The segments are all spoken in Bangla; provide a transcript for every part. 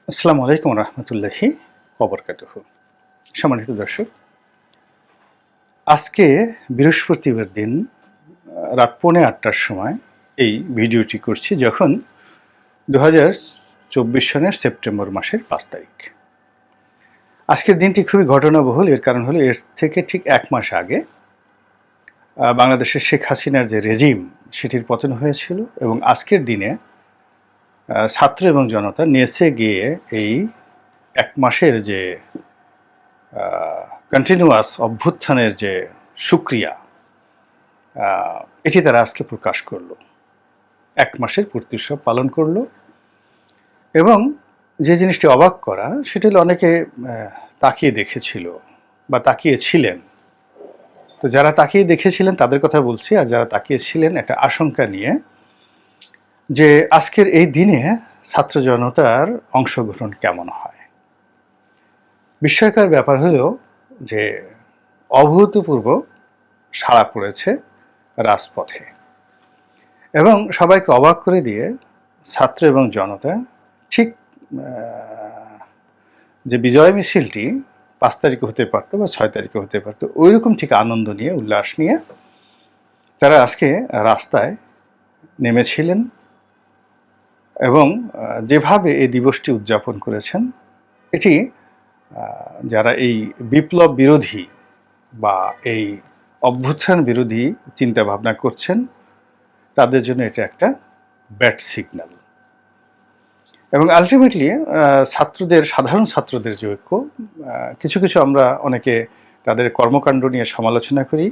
আসসালামু আলাইকুম রহমতুল্লাহি ওবরকাতুহু। সম্মানিত দর্শক, আজকে বৃহস্পতিবার দিন রাত 8:45টার সময় এই ভিডিওটি করছি, যখন 2024 সনের সেপ্টেম্বর মাসের 5 তারিখ। আজকের দিনটি খুবই ঘটনাবহুল। এর কারণ হলো, এর থেকে ঠিক 1 মাস আগে বাংলাদেশের শেখ হাসিনার যে রেজিম, সেটির পতন হয়েছিল, এবং আজকের দিনে ছাত্র এবং জনতা নেচে গিয়ে এই 1 মাসের যে কন্টিনিউয়াস অভ্যুত্থানের যে সুক্রিয়া, এটি তারা আজকে প্রকাশ করলো। 1 মাসের পূর্তি উৎসব পালন করলো। এবং যে জিনিসটি অবাক করা, সেটি হলো অনেকে তাকিয়ে দেখেছিল বা তাকিয়েছিলেন। তো যারা তাকিয়ে দেখেছিলেন তাদের কথা বলছি, আর যারা তাকিয়েছিলেন একটা আশঙ্কা নিয়ে, যে আজকের এই দিনে ছাত্র জনতার অংশগ্রহণ কেমন হয়। বিস্ময়কর ব্যাপার হলো যে অভূতপূর্ব সাড়া পড়েছে রাজপথে, এবং সবাইকে অবাক করে দিয়ে ছাত্র এবং জনতা ঠিক যে বিজয় মিছিলটি 5 তারিখে হতে পারতো বা 6 তারিখে হতে পারতো, ওইরকম ঠিক আনন্দ নিয়ে, উল্লাস নিয়ে তারা আজকে রাস্তায় নেমেছিলেন। এবং যেভাবে এই দিবসটি উদযাপন করেছেন, এটি যারা এই বিপ্লব বিরোধী বা এই অভ্যুত্থান বিরোধী চিন্তা ভাবনা করছেন, তাদের জন্য এটা একটা ব্যাড সিগন্যাল। এবং আলটিমেটলি সাধারণ ছাত্রদের যে ঐক্য, কিছু কিছু আমরা অনেকে তাদের কর্মকাণ্ড নিয়ে সমালোচনা করি,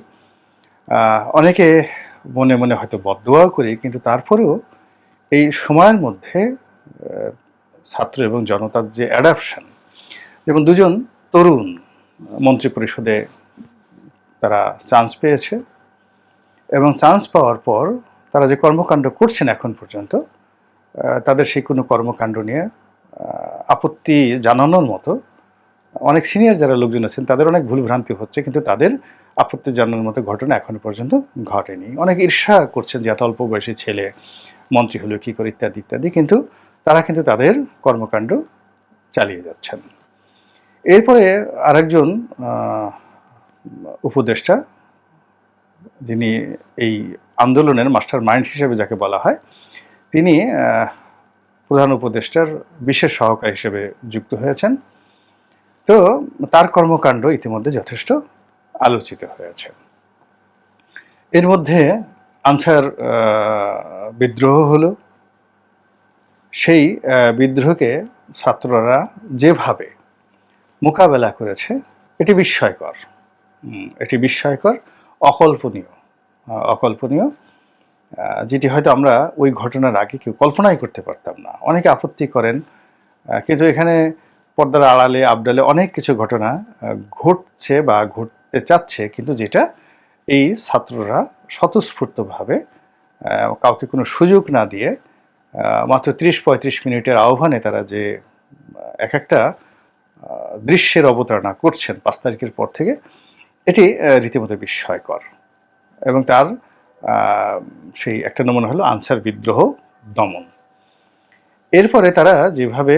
অনেকে মনে মনে হয়তো বদদোয়াও করি, কিন্তু তারপরেও এই সময়ের মধ্যে ছাত্র এবং জনতার যে অ্যাডাপশন, যেমন দুজন তরুণ মন্ত্রী পরিষদে তারা চান্স পেয়েছে, এবং চান্স পাওয়ার পর তারা যে কর্মকাণ্ড করছেন এখন পর্যন্ত, তাদের সেই কোনো কর্মকাণ্ড নিয়ে আপত্তি জানানোর মতো অনেক সিনিয়র যারা লোকজন আছেন, তাদের অনেক ভুলভ্রান্তি হচ্ছে, কিন্তু তাদের আপত্তি জানানোর মতো ঘটনা এখনো পর্যন্ত ঘটেনি। অনেক ঈর্ষা করছেন যে এত অল্প বয়সী ছেলে মন্ত্রী হলো কী করে, ইত্যাদি ইত্যাদি, কিন্তু তারা কিন্তু তাদের কর্মকাণ্ড চালিয়ে যাচ্ছেন। এরপরে আরেকজন উপদেষ্টা, যিনি এই আন্দোলনের মাস্টার মাইন্ড হিসেবে যাকে বলা হয়, তিনি প্রধান উপদেষ্টার বিশেষ সহকারী হিসেবে যুক্ত হয়েছেন। তো তার কর্মকাণ্ড ইতিমধ্যে যথেষ্ট আলোচিত হয়েছে। এর মধ্যে আনসার বিদ্রোহ হলো। সেই বিদ্রোহকে ছাত্ররা যেভাবে মোকাবেলা করেছে, এটি বিস্ময়কর। এটি বিস্ময়কর, অকল্পনীয়, অকল্পনীয়, যেটি হয়তো আমরা ওই ঘটনার আগে কেউ কল্পনাই করতে পারতাম না। অনেকে আপত্তি করেন, কিন্তু এখানে পর্দার আড়ালে আবডালে অনেক কিছু ঘটনা ঘটছে বা ঘটতে চাচ্ছে, কিন্তু যেটা এই ছাত্ররা স্বতঃস্ফূর্তভাবে, কাউকে কোনো সুযোগ না দিয়ে, মাত্র 30-35 মিনিটের আহ্বানে তারা যে এক একটা দৃশ্যের অবতারণা করছেন 5 তারিখের পর থেকে, এটি রীতিমতো বিস্ময়কর। এবং তার সেই একটা নমুনা হলো আনসার বিদ্রোহ দমন। এরপরে তারা যেভাবে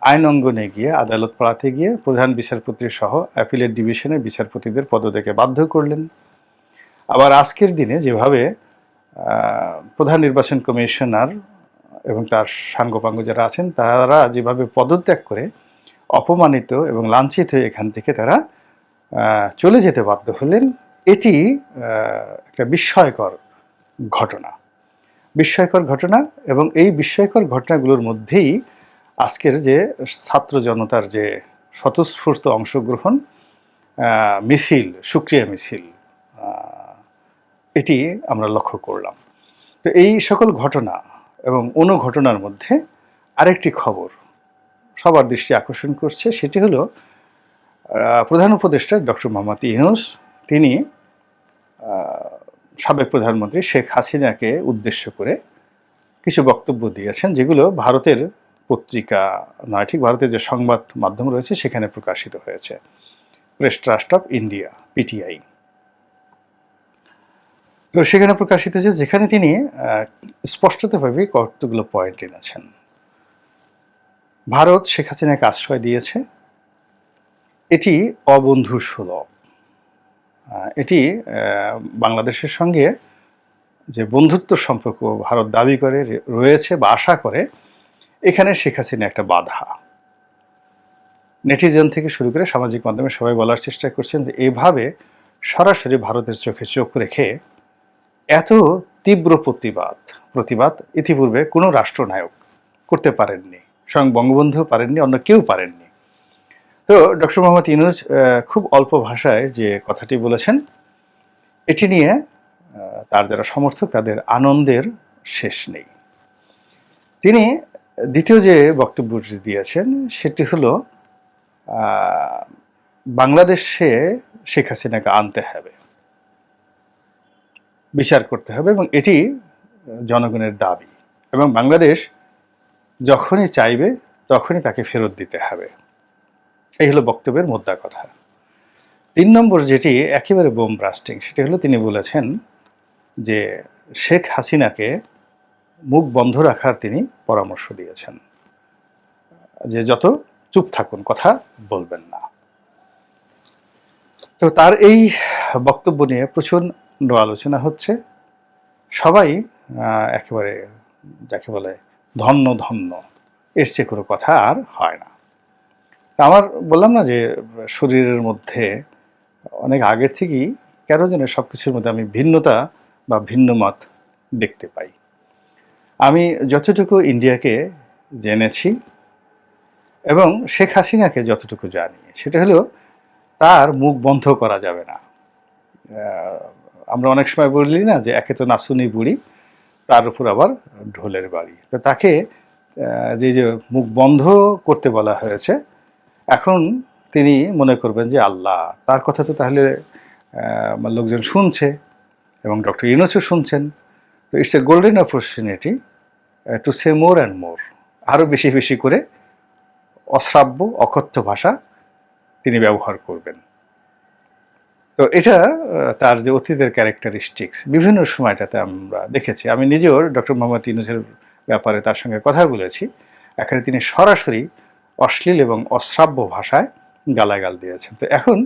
আইন অঙ্গনে গিয়ে, আদালত পাড়াতে গিয়ে প্রধান বিচারপতি সহ অ্যাপিলেট ডিভিশনের বিচারপতিদের পদত্যাগে বাধ্য করলেন। আবার আজকের দিনে যেভাবে প্রধান নির্বাচন কমিশনার এবং তার সাঙ্গপাঙ্গ যারা আছেন, তারা যেভাবে পদত্যাগ করে অপমানিত এবং লাঞ্ছিত হয়ে এখান থেকে তারা চলে যেতে বাধ্য হলেন, এটি একটা বিস্ময়কর ঘটনা। বিস্ময়কর ঘটনা। এবং এই বিস্ময়কর ঘটনাগুলোর মধ্যেই আজকের যে ছাত্র জনতার যে স্বতঃস্ফূর্ত অংশগ্রহণ, মিছিল, সুক্রিয়া মিছিল, এটি আমরা লক্ষ্য করলাম। তো এই সকল ঘটনা এবং অনুঘটনার মধ্যে আরেকটি খবর সবার দৃষ্টি আকর্ষণ করছে, সেটি হলো প্রধান উপদেষ্টা ডক্টর মোহাম্মদ ইউনূস, তিনি সাবেক প্রধানমন্ত্রী শেখ হাসিনাকে উদ্দেশ্য করে কিছু বক্তব্য দিয়েছেন, যেগুলো ভারতের পত্রিকা নয়, ঠিক ভারতের যে সংবাদ মাধ্যম রয়েছে সেখানে প্রকাশিত হয়েছে, press trust of India, PTI. তো সেখানে প্রকাশিত হয়েছে, যেখানে তিনি স্পষ্টতভাবে কতগুলো পয়েন্ট এনেছেন। ভারত শেখ হাসিনাকে আশ্রয় দিয়েছে, এটি অবন্ধু সুলভ। এটি বাংলাদেশের সঙ্গে যে বন্ধুত্ব সম্পর্ক ভারত দাবি করে রয়েছে বা আশা করে, এখানে শেখ হাসিনা একটা বাধা। নেটিজেন থেকে শুরু করে সামাজিক মাধ্যমে সবাই বলার চেষ্টা করছেন যে এভাবে সরাসরি ভারতের চোখে চোখ রেখে এত তীব্র প্রতিবাদ ইতিপূর্বে কোনো রাষ্ট্রনায়ক করতে পারেননি, স্বয়ং বঙ্গবন্ধু পারেননি, অন্য কেউ পারেননি। তো ডক্টর মোহাম্মদ ইউনূস খুব অল্প ভাষায় যে কথাটি বলেছেন, এটি নিয়ে তার যারা সমর্থক তাদের আনন্দের শেষ নেই। তিনি দ্বিতীয় যে বক্তব্যটি দিয়েছেন সেটি হলো বাংলাদেশে শেখ হাসিনাকে আনতে হবে, বিচার করতে হবে, এবং এটি জনগণের দাবি, এবং বাংলাদেশ যখনই চাইবে তখনই তাকে ফেরত দিতে হবে। এই হলো বক্তব্যের মোদ্দা কথা। 3 নম্বর যেটি একেবারে বোম ব্রাস্টিং, সেটি হলো তিনি বলেছেন যে শেখ হাসিনাকে মুখ বন্ধ রাখার তিনি পরামর্শ দিয়েছেন, যে যত চুপ থাকুন, কথা বলবেন না। তো তার এই বক্তব্য নিয়ে প্রচণ্ড আলোচনা হচ্ছে। সবাই একেবারে যাকে বলে ধন্য ধন্য, এর চেয়ে কোনো কথা আর হয় না। আমার বললাম না যে শরীরের মধ্যে অনেক আগের থেকেই কেন যেন সব কিছুর মধ্যে আমি ভিন্নতা বা ভিন্ন মত দেখতে পাই। আমি যতটুকু ইন্ডিয়াকে জেনেছি এবং শেখ হাসিনাকে যতটুকু জানি, সেটা হলো তার মুখ বন্ধ করা যাবে না। আমরা অনেক সময় বলি না যে একে তো নাসুনি বুড়ি, তার উপর আবার ঢোলের বাড়ি। তো তাকে যে মুখ বন্ধ করতে বলা হয়েছে, এখন তিনি মনে করবেন যে আল্লাহ, তার কথা তো তাহলে লোকজন শুনছে এবং ডক্টর ইউনূসও শুনছেন। তো it's a golden opportunity to say more and more, আরও বেশি বেশি করে অশ্রাব্য অকথ্য ভাষা তিনি ব্যবহার করবেন। তো এটা তার যে অতীতের ক্যারেক্টারিস্টিক্স বিভিন্ন সময়টাতে আমরা দেখেছি। আমি নিজেও ডক্টর মোহাম্মদ ইউনূসের ব্যাপারে তার সঙ্গে কথা বলেছি। এখানে তিনি সরাসরি অশ্লীল এবং অশ্রাব্য ভাষায় গালাগাল দিয়েছেন। তো এখন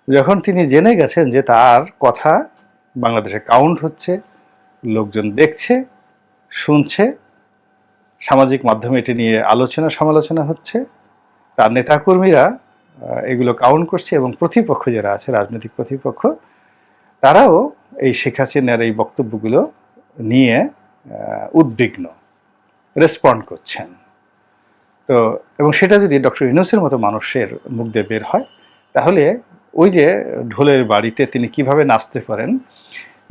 যখন তিনি জেনে গেছেন যে তার কথা বাংলাদেশে কাউন্ট হচ্ছে, লোকজন দেখছে, শুনছে, সামাজিক মাধ্যমে এটি নিয়ে আলোচনা সমালোচনা হচ্ছে, তার নেতাকর্মীরা এগুলো কাউন্ট করছে, এবং প্রতিপক্ষ যারা আছে, রাজনৈতিক প্রতিপক্ষ, তারাও এই শেখ হাসিনার এই বক্তব্যগুলো নিয়ে উদ্বিগ্ন, রেসপন্ড করছেন। তো এবং সেটা যদি ডক্টর ইউনূসের মতো মানুষের মুখ দিয়ে বের হয়, তাহলে ওই যে ঢোলের বাড়িতে তিনি কিভাবে নাচতে পারেন।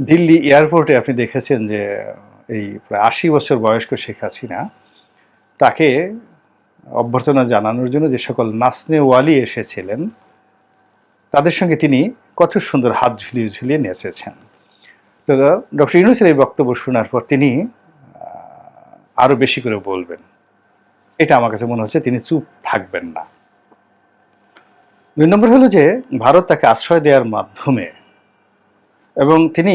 দিল্লি এয়ারপোর্টে আপনি দেখেছেন যে এই প্রায় 80 বছর বয়স্ক শেখ হাসিনা, তাকে অভ্যর্থনা জানানোর জন্য যে সকল নাচনেওয়ালি এসেছিলেন, তাদের সঙ্গে তিনি কত সুন্দর হাত ঝুলিয়ে ঝুলিয়ে নেচেছেন। তো ডক্টর ইউনূসের এই বক্তব্য শোনার পর তিনি আরও বেশি করে বলবেন, এটা আমার কাছে মনে হচ্ছে তিনি চুপ থাকবেন না। 2 নম্বর হলো যে ভারত তাকে আশ্রয় দেওয়ার মাধ্যমে, এবং তিনি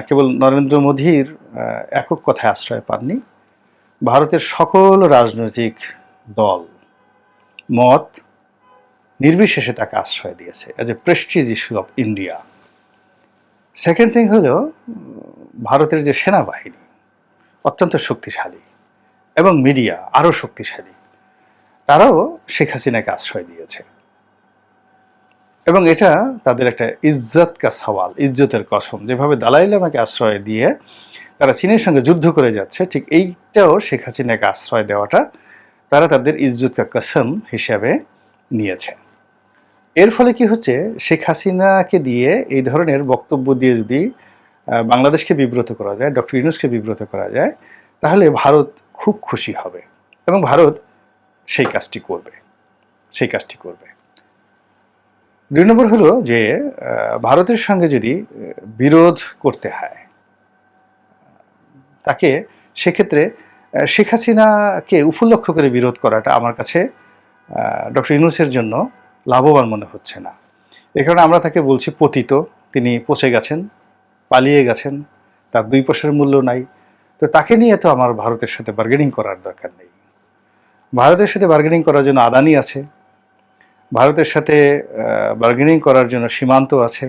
কেবল নরেন্দ্র মোদীর একক কথায় আশ্রয় পাননি, ভারতের সকল রাজনৈতিক দল মত নির্বিশেষে তাকে আশ্রয় দিয়েছে as a Prestige issue of India. Second thing হলো ভারতের যে সেনাবাহিনী অত্যন্ত শক্তিশালী এবং মিডিয়া আরও শক্তিশালী, তারাও শেখ হাসিনাকে আশ্রয় দিয়েছে, এবং এটা তাদের একটা ইজ্জত কা সওয়াল, ইজ্জতের কসম। যেভাবে দালাই লামাকে আশ্রয় দিয়ে তারা চীনের সঙ্গে যুদ্ধ করে যাচ্ছে, ঠিক এইটাও শেখ হাসিনাকে আশ্রয় দেওয়াটা তারা তাদের ইজ্জত কা কসম হিসাবে নিয়েছে। এর ফলে কি হচ্ছে, শেখ হাসিনাকে দিয়ে এই ধরনের বক্তব্য দিয়ে যদি বাংলাদেশকে বিব্রত করা যায়, ডক্টর ইউনূসকে বিব্রত করা যায়, তাহলে ভারত খুব খুশি হবে এবং ভারত সেই কাজটি করবে। 2 নম্বর হলো যে ভারতের সঙ্গে যদি বিরোধ করতে হয় তাকে, সেক্ষেত্রে শেখ হাসিনাকে উপলক্ষ করে বিরোধ করাটা আমার কাছে ডক্টর ইউনূসের জন্য লাভবান মনে হচ্ছে না। এ কারণে আমরা তাকে বলছি পতিত, তিনি পচে গেছেন, পালিয়ে গেছেন, তার 2 পয়সার মূল্য নাই। তো তাকে নিয়ে তো আমার ভারতের সাথে বার্গেনিং করার দরকার নেই। ভারতের সাথে বার্গেনিং করার জন্য আদানি আছে, ভারতের সাথে বার্গেনিং করার জন্য সীমান্ত আছে,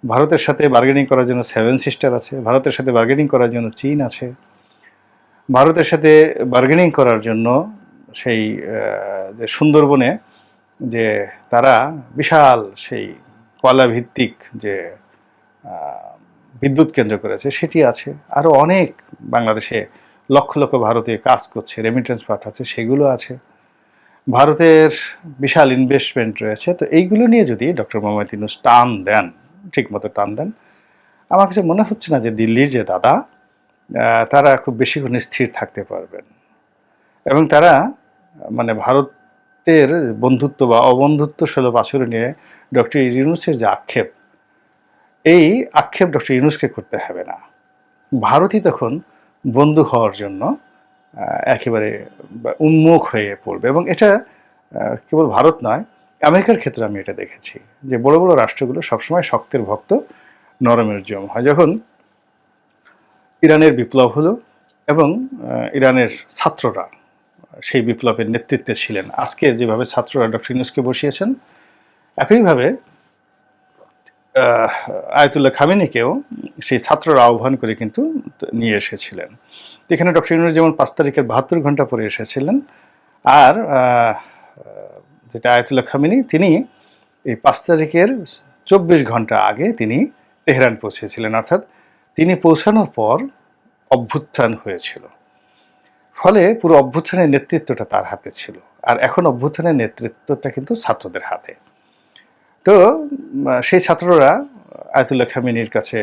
ভারতের সাথে বার্গেনিং করার জন্য সেভেন সিস্টার আছে, ভারতের সাথে বার্গেনিং করার জন্য চীন আছে, ভারতের সাথে বার্গেনিং করার জন্য সেই যে সুন্দরবনে যে তারা বিশাল সেই কয়লা ভিত্তিক যে বিদ্যুৎ কেন্দ্র করেছে সেটি আছে। আরও অনেক বাংলাদেশে লক্ষ লক্ষ ভারতীয় কাজ করছে, রেমিটেন্স পাঠাচ্ছে, সেগুলো আছে। ভারতের বিশাল ইনভেস্টমেন্ট রয়েছে। তো এইগুলো নিয়ে যদি ডক্টর মোহাম্মদ ইউনূস টান দেন, ঠিকমতো টান দেন, আমার কাছে মনে হচ্ছে না যে দিল্লির যে দাদা তারা খুব বেশিক্ষণ স্থির থাকতে পারবেন। এবং তারা মানে ভারতের বন্ধুত্ব বা অবন্ধুত্ব সুলভ আচরণ নিয়ে ডক্টর ইউনূসের যে আক্ষেপ, এই আক্ষেপ ডক্টর ইউনূসকে করতে হবে না। ভারতই তখন বন্ধু হওয়ার জন্য একেবারে উন্মুখ হয়ে পড়বে। এবং এটা কেবল ভারত নয়, আমেরিকার ক্ষেত্রে আমি এটা দেখেছি যে বড় বড় রাষ্ট্রগুলো সবসময় শক্তের ভক্ত, নরমের জম হয়। যখন ইরানের বিপ্লব হলো এবং ইরানের ছাত্ররা সেই বিপ্লবের নেতৃত্বে ছিলেন, আজকে যেভাবে ছাত্ররা ডক্টর ইউনূসকে বসিয়েছেন, একইভাবে আয়াতুল্লাহ খামেনিকেও সেই ছাত্ররা আহ্বান করে কিন্তু নিয়ে এসেছিলেন। এখানে ডক্টর ইউনূস যেমন 5 তারিখের 72 ঘন্টা পরে এসেছিলেন, আর যেটা আয়াতুল্লাহ খামেনি, তিনি এই 5 তারিখের 24 ঘন্টা আগে তিনি তেহরান পৌঁছেছিলেন। অর্থাৎ তিনি পৌঁছানোর পর অভ্যুত্থান হয়েছিল, ফলে পুরো অভ্যুত্থানের নেতৃত্বটা তার হাতে ছিল। আর এখন অভ্যুত্থানের নেতৃত্বটা কিন্তু ছাত্রদের হাতে। তো সেই ছাত্ররা আয়াতুল্লাহ খামেনির কাছে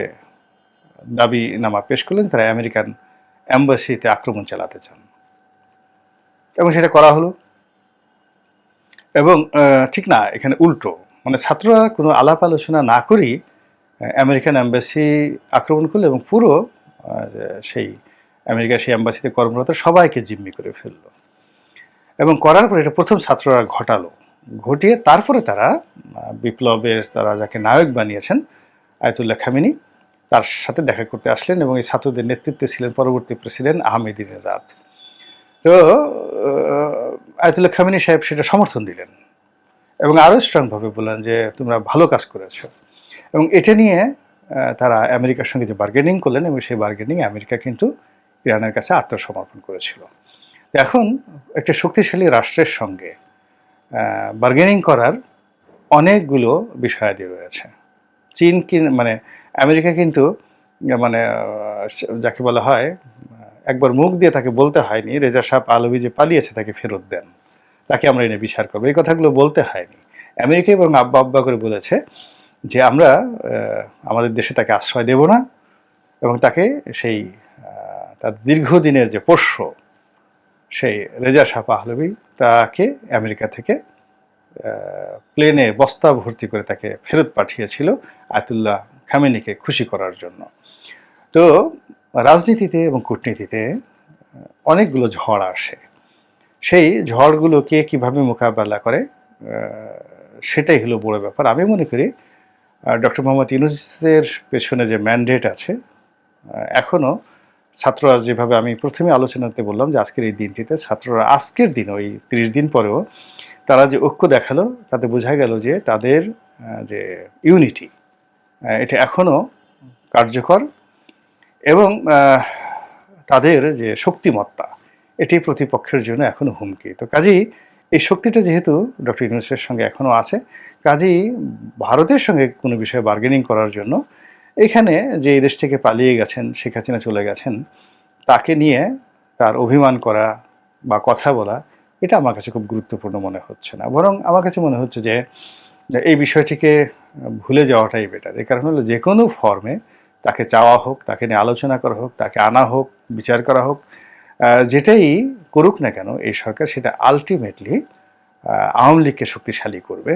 দাবিনামা পেশ করলেন, তারা আমেরিকান এম্বাসিতে আক্রমণ চালাতে চান, এবং সেটা করা হলো। এবং ঠিক না, এখানে উল্টো, মানে ছাত্ররা কোনো আলাপ আলোচনা না করেই আমেরিকান এম্বাসি আক্রমণ করলো এবং পুরো সেই আমেরিকার সেই এম্বাসিতে কর্মরত সবাইকে জিম্মি করে ফেললো। এবং করার পর এটা প্রথম ছাত্ররা ঘটালো, ঘটিয়ে তারপরে তারা বিপ্লবের তারা যাকে নায়ক বানিয়েছেন আয়াতুল্লাহ খামেনি, তার সাথে দেখা করতে আসলেন। এবং এই ছাত্রদের নেতৃত্বে ছিলেন পরবর্তী প্রেসিডেন্ট আহমেদিনেজাদ। তো আয়াতুল্লাহ খামেনি সাহেব সেটা সমর্থন দিলেন এবং আরও স্ট্রংভাবে বললেন যে তোমরা ভালো কাজ করেছো। এবং এটা নিয়ে তারা আমেরিকার সঙ্গে যে বার্গেনিং করলেন, এবং সেই বার্গেনিং আমেরিকা কিন্তু ইরানের কাছে আত্মসমর্পণ করেছিল। এখন একটা শক্তিশালী রাষ্ট্রের সঙ্গে বার্গেনিং করার অনেকগুলো বিষয়াদি রয়েছে। চীন মানে আমেরিকা কিন্তু মানে যাকে বলা হয়, একবার মুখ দিয়ে তাকে বলতে হয়নি রেজা শাহ পাহলভি যে পালিয়েছে তাকে ফেরত দেন, তাকে আমরা এনে বিচার করবো, এই কথাগুলো বলতে হয়নি। আমেরিকা এবং আব্বা আব্বা করে বলেছে যে আমরা আমাদের দেশে তাকে আশ্রয় দেব না, এবং তাকে সেই তার দীর্ঘদিনের যে পোষ্য সেই রেজা শাহ পাহলভি, তাকে আমেরিকা থেকে প্লেনে বস্তা ভর্তি করে তাকে ফেরত পাঠিয়েছিল আয়াতুল্লাহ খামেনিকে খুশি করার জন্য। তো রাজনীতিতে এবং কূটনীতিতে অনেকগুলো ঝড় আসে, সেই ঝড়গুলো কে কীভাবে মোকাবেলা করে সেটাই হলো বড় ব্যাপার। আমি মনে করি ডক্টর মোহাম্মদ ইউনূসের পেছনে যে ম্যান্ডেট আছে, এখনও ছাত্ররা যেভাবে আমি প্রথমে আলোচনাতে বললাম যে আজকের এই দিনটিতে ছাত্ররা আজকের দিন ওই 30 দিন পরেও তারা যে ঐক্য দেখালো, তাতে বোঝা গেল যে তাদের যে ইউনিটি এটা এখনও কার্যকর, এবং তাদের যে শক্তিমত্তা এটি প্রতিপক্ষের জন্য এখনও হুমকি। তো কাজেই এই শক্তিটা যেহেতু ডক্টর ইউনূসের সঙ্গে এখনও আছে, কাজেই ভারতের সঙ্গে কোনো বিষয়ে বার্গেনিং করার জন্য এখানে যে এই দেশ থেকে পালিয়ে গেছেন, শেখ হাসিনা চলে গেছেন, তাকে নিয়ে তার অভিমান করা বা কথা বলা, এটা আমার কাছে খুব গুরুত্বপূর্ণ মনে হচ্ছে না। বরং আমার কাছে মনে হচ্ছে যে এই বিষয়টিকে ভুলে যাওয়াটাই বেটার। এই কারণ হলো যে কোনো ফর্মে তাকে চাওয়া হোক, তাকে নিয়ে আলোচনা করা হোক, তাকে আনা হোক, বিচার করা হোক, যেটাই করুক না কেন এই সরকার, সেটা আলটিমেটলি আওয়ামী লীগকে শক্তিশালী করবে,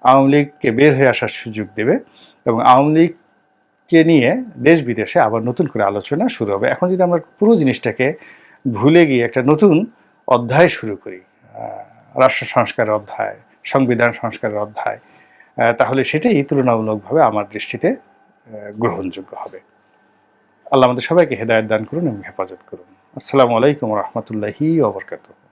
আওয়ামী লীগকে বের হয়ে আসার সুযোগ দেবে, এবং আওয়ামী লীগকে নিয়ে দেশ বিদেশে আবার নতুন করে আলোচনা শুরু হবে। এখন যদি আমরা পুরো জিনিসটাকে ভুলে গিয়ে একটা নতুন অধ্যায় শুরু করি, রাষ্ট্র সংস্কারের অধ্যায়, সংবিধান সংস্কারের অধ্যায়, তাহলে সেটাই তুলনামূলকভাবে আমার দৃষ্টিতে গ্রহণযোগ্য হবে। আল্লাহ আমাদের সবাইকে হেদায়েত দান করুন এবং হেফাজত করুন। আসসালামু আলাইকুম ওয়া রাহমাতুল্লাহি ওয়া বারাকাতুহু।